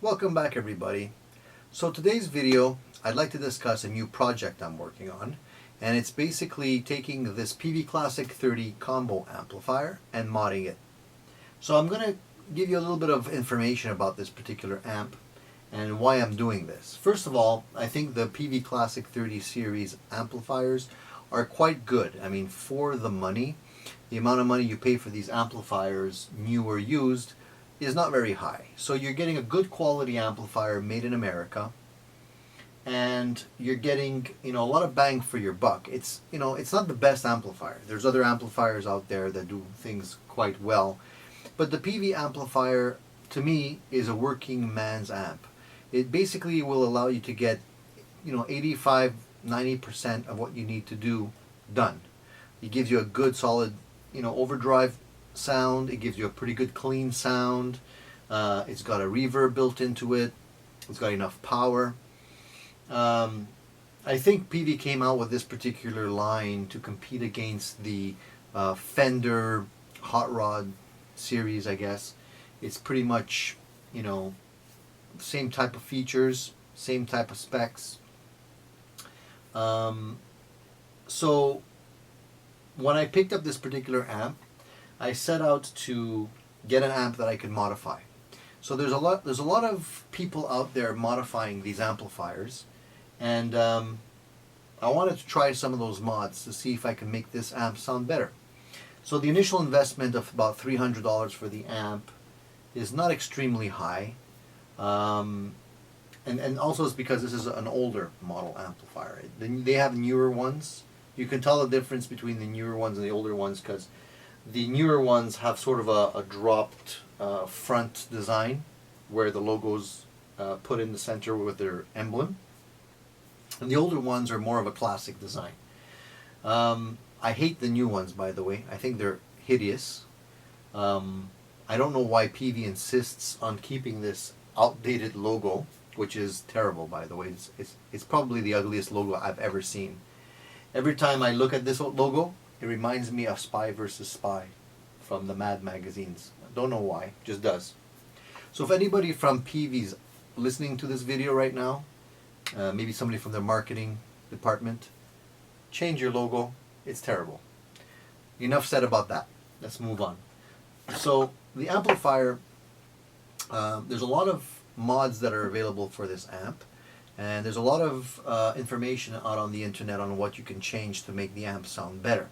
Welcome back everybody. So today's video I'd like to discuss a new project I'm working on, and it's basically taking this Peavey Classic 30 combo amplifier and modding it. So I'm going to give you a little bit of information about this particular amp and why I'm doing this. First of all, I think the Peavey Classic 30 series amplifiers are quite good. I mean, for the money, the amount of money you pay for these amplifiers, new or used, is not very high. So you're getting a good quality amplifier made in America, and you're getting, a lot of bang for your buck. It's not the best amplifier. There's other amplifiers out there that do things quite well, but the Peavey amplifier to me is a working man's amp. It basically will allow you to get 85-90% of what you need to do done. It gives you a good solid overdrive sound. It gives you a pretty good clean sound. It's got a reverb built into it. It's got enough power. I think Peavey came out with this particular line to compete against the Fender Hot Rod series, I guess. It's pretty much, same type of features, same type of specs. So when I picked up this particular amp, I set out to get an amp that I could modify. So there's a lot of people out there modifying these amplifiers, and I wanted to try some of those mods to see if I can make this amp sound better. So the initial investment of about $300 for the amp is not extremely high, and also it's because this is an older model amplifier. They have newer ones. You can tell the difference between the newer ones and the older ones because the newer ones have sort of a dropped front design where the logo's put in the center with their emblem. And the older ones are more of a classic design. I hate the new ones, by the way. I think they're hideous. I don't know why Peavey insists on keeping this outdated logo, which is terrible, by the way. It's probably the ugliest logo I've ever seen. Every time I look at this logo, it reminds me of Spy vs. Spy from the Mad magazines. I don't know why, just does. So if anybody from Peavey's listening to this video right now, maybe somebody from their marketing department, change your logo. It's terrible. Enough said about that. Let's move on. So the amplifier, there's a lot of mods that are available for this amp. And there's a lot of information out on the internet on what you can change to make the amp sound better.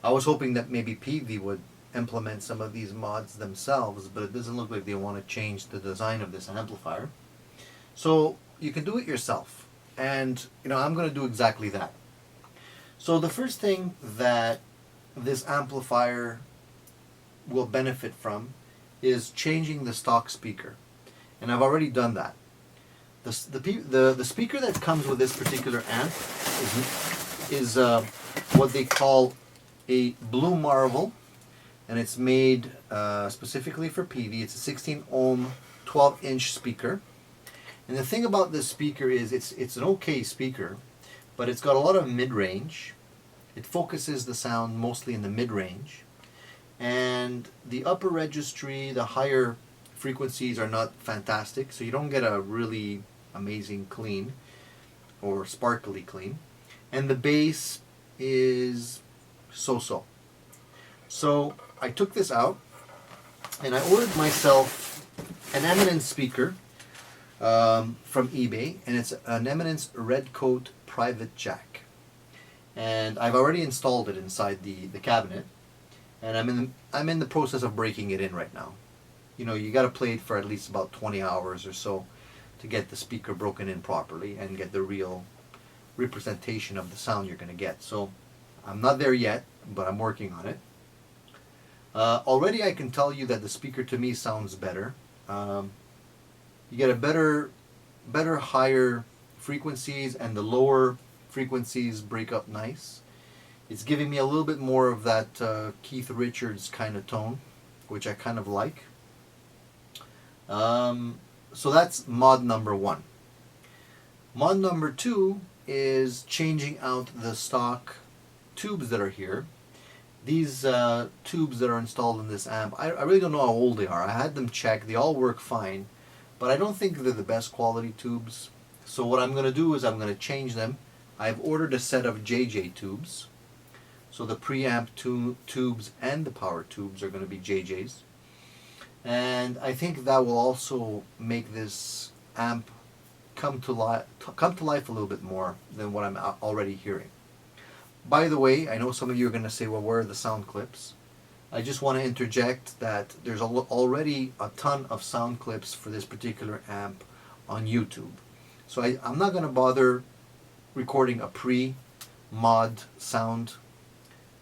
I was hoping that maybe Peavey would implement some of these mods themselves, but it doesn't look like they want to change the design of this amplifier. So you can do it yourself, and I'm going to do exactly that. So the first thing that this amplifier will benefit from is changing the stock speaker, and I've already done that. The speaker that comes with this particular amp is what they call a Blue Marvel, and it's made specifically for Peavey. It's a 16 ohm 12-inch speaker, and the thing about this speaker is it's an okay speaker, but it's got a lot of mid-range. It focuses the sound mostly in the mid-range, and the upper registry, the higher frequencies are not fantastic, so you don't get a really amazing clean or sparkly clean, and the bass is so-so. So I took this out and I ordered myself an Eminence speaker from eBay, and it's an Eminence Red Coat private jack, and I've already installed it inside the cabinet, and I'm in the process of breaking it in right now. You got to play it for at least about 20 hours or so to get the speaker broken in properly and get the real representation of the sound you're going to get. So I'm not there yet, but I'm working on it. Already I can tell you that the speaker to me sounds better. You get a better higher frequencies, and the lower frequencies break up nice. It's giving me a little bit more of that Keith Richards kind of tone, which I kind of like. So that's mod number one. Mod number two is changing out the stock tubes that are here. These tubes that are installed in this amp, I really don't know how old they are. I had them checked. They all work fine. but I don't think they're the best quality tubes. So what I'm going to do is I'm going to change them. I've ordered a set of JJ tubes. So the preamp tubes and the power tubes are going to be JJs. And I think that will also make this amp come to life a little bit more than what I'm already hearing. By the way, I know some of you are going to say, well, where are the sound clips? I just want to interject that there's already a ton of sound clips for this particular amp on YouTube. So I'm not going to bother recording a pre-mod sound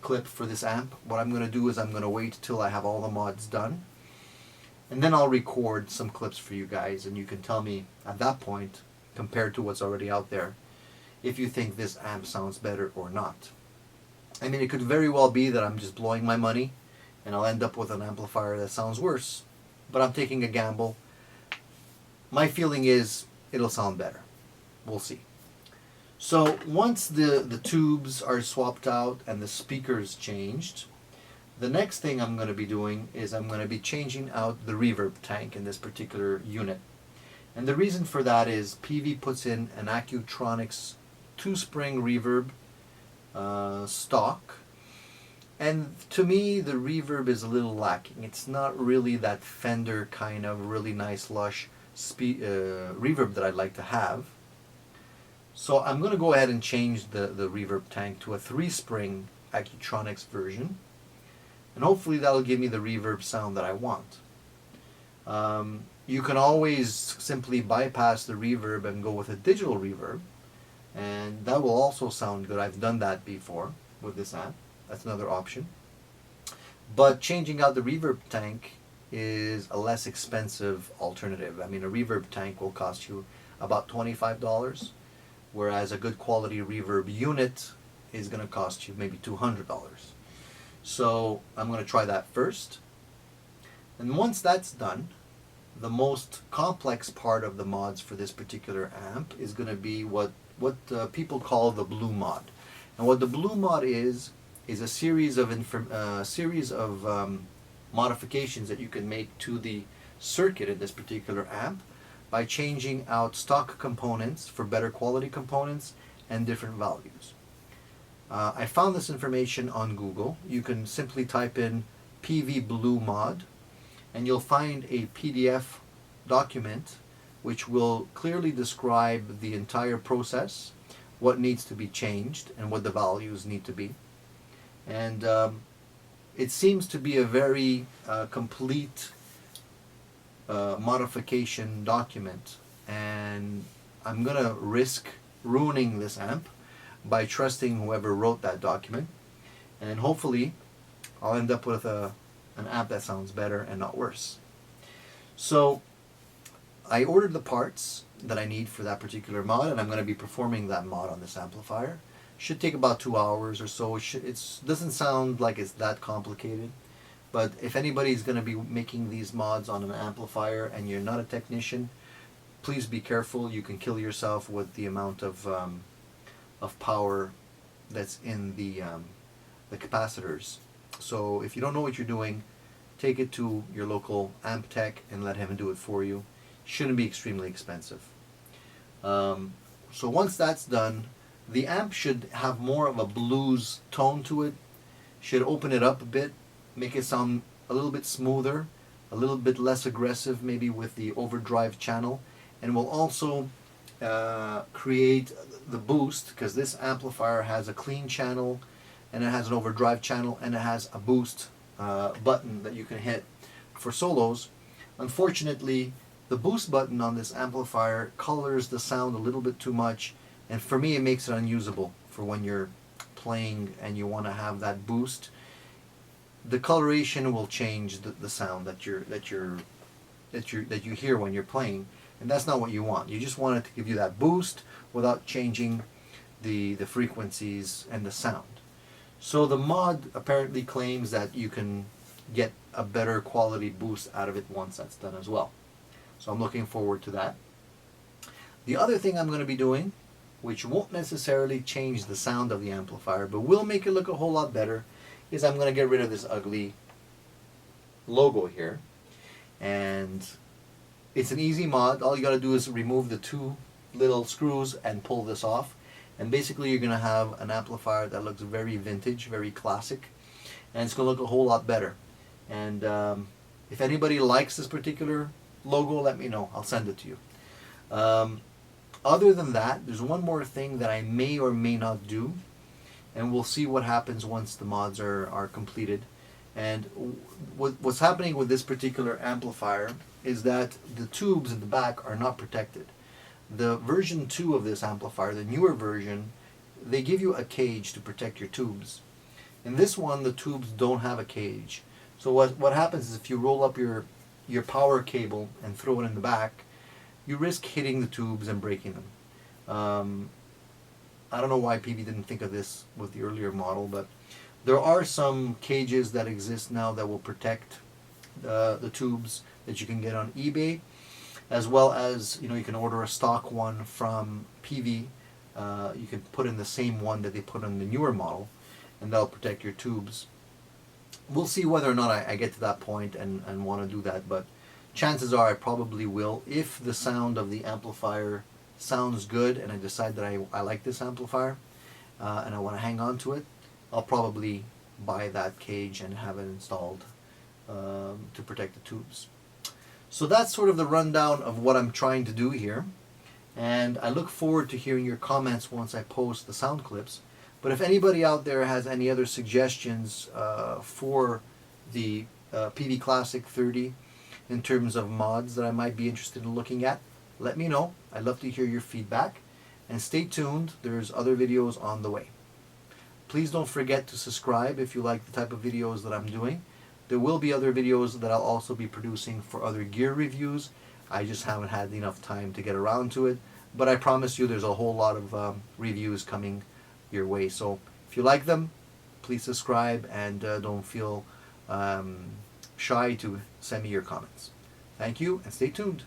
clip for this amp. What I'm going to do is I'm going to wait till I have all the mods done, and then I'll record some clips for you guys, and you can tell me at that point, compared to what's already out there, if you think this amp sounds better or not. I mean, it could very well be that I'm just blowing my money and I'll end up with an amplifier that sounds worse, but I'm taking a gamble. My feeling is it'll sound better. We'll see. So once the tubes are swapped out and the speakers changed, the next thing I'm going to be doing is I'm going to be changing out the reverb tank in this particular unit. And the reason for that is Peavey puts in an Accutronics 2-spring reverb stock. And to me, the reverb is a little lacking. It's not really that Fender kind of really nice, lush reverb that I'd like to have. So I'm going to go ahead and change the reverb tank to a 3-spring Accutronics version. And hopefully that'll give me the reverb sound that I want. You can always simply bypass the reverb and go with a digital reverb. And that will also sound good. I've done that before with this amp. That's another option. But changing out the reverb tank is a less expensive alternative. I mean, a reverb tank will cost you about $25, whereas a good quality reverb unit is going to cost you maybe $200. So I'm going to try that first. And once that's done, the most complex part of the mods for this particular amp is going to be what people call the blue mod. And what the blue mod is a series of modifications that you can make to the circuit in this particular amp by changing out stock components for better quality components and different values. I found this information on Google. You can simply type in Peavey Blue Mod and you'll find a PDF document which will clearly describe the entire process, what needs to be changed and what the values need to be. And it seems to be a very complete modification document, and I'm going to risk ruining this amp by trusting whoever wrote that document, and hopefully I'll end up with an amp that sounds better and not worse. So I ordered the parts that I need for that particular mod, and I'm going to be performing that mod on this amplifier. Should take about 2 hours or so. It doesn't sound like it's that complicated, but if anybody's going to be making these mods on an amplifier and you're not a technician, please be careful. You can kill yourself with the amount of power that's in the capacitors. So if you don't know what you're doing, take it to your local amp tech and let him do it for you. Shouldn't be extremely expensive. So once that's done, the amp should have more of a blues tone to it. Should open it up a bit, make it sound a little bit smoother, a little bit less aggressive maybe with the overdrive channel, and will also create the boost, because this amplifier has a clean channel and it has an overdrive channel and it has a boost button that you can hit for solos. Unfortunately, the boost button on this amplifier colors the sound a little bit too much, and for me it makes it unusable for when you're playing and you want to have that boost. The coloration will change the sound that you hear when you're playing, and that's not what you want. You just want it to give you that boost without changing the frequencies and the sound. So the mod apparently claims that you can get a better quality boost out of it once that's done as well. So I'm looking forward to that. The other thing I'm going to be doing, which won't necessarily change the sound of the amplifier, but will make it look a whole lot better, is I'm going to get rid of this ugly logo here. And It's an easy mod. All you got to do is remove the two little screws and pull this off. And basically you're going to have an amplifier that looks very vintage, very classic. And it's going to look a whole lot better. And if anybody likes this particular logo, let me know. I'll send it to you. Other than that, there's one more thing that I may or may not do. And we'll see what happens once the mods are completed. And what's happening with this particular amplifier is that the tubes in the back are not protected. The version 2 of this amplifier, the newer version, they give you a cage to protect your tubes. In this one, the tubes don't have a cage. So what happens is if you roll up your power cable and throw it in the back, you risk hitting the tubes and breaking them. I don't know why Peavey didn't think of this with the earlier model, but there are some cages that exist now that will protect the tubes that you can get on eBay, as well as you can order a stock one from Peavey. You can put in the same one that they put on the newer model, and that'll protect your tubes. We'll see whether or not I get to that point and want to do that, but chances are I probably will. If the sound of the amplifier sounds good and I decide that I like this amplifier and I want to hang on to it, I'll probably buy that cage and have it installed to protect the tubes. So that's sort of the rundown of what I'm trying to do here, and I look forward to hearing your comments once I post the sound clips. But if anybody out there has any other suggestions for the Peavey Classic 30 in terms of mods that I might be interested in looking at, let me know. I'd love to hear your feedback, and stay tuned, there's other videos on the way. Please don't forget to subscribe if you like the type of videos that I'm doing. There will be other videos that I'll also be producing for other gear reviews. I just haven't had enough time to get around to it, but I promise you there's a whole lot of reviews coming your way. So if you like them, please subscribe, and don't feel shy to send me your comments. Thank you, and stay tuned.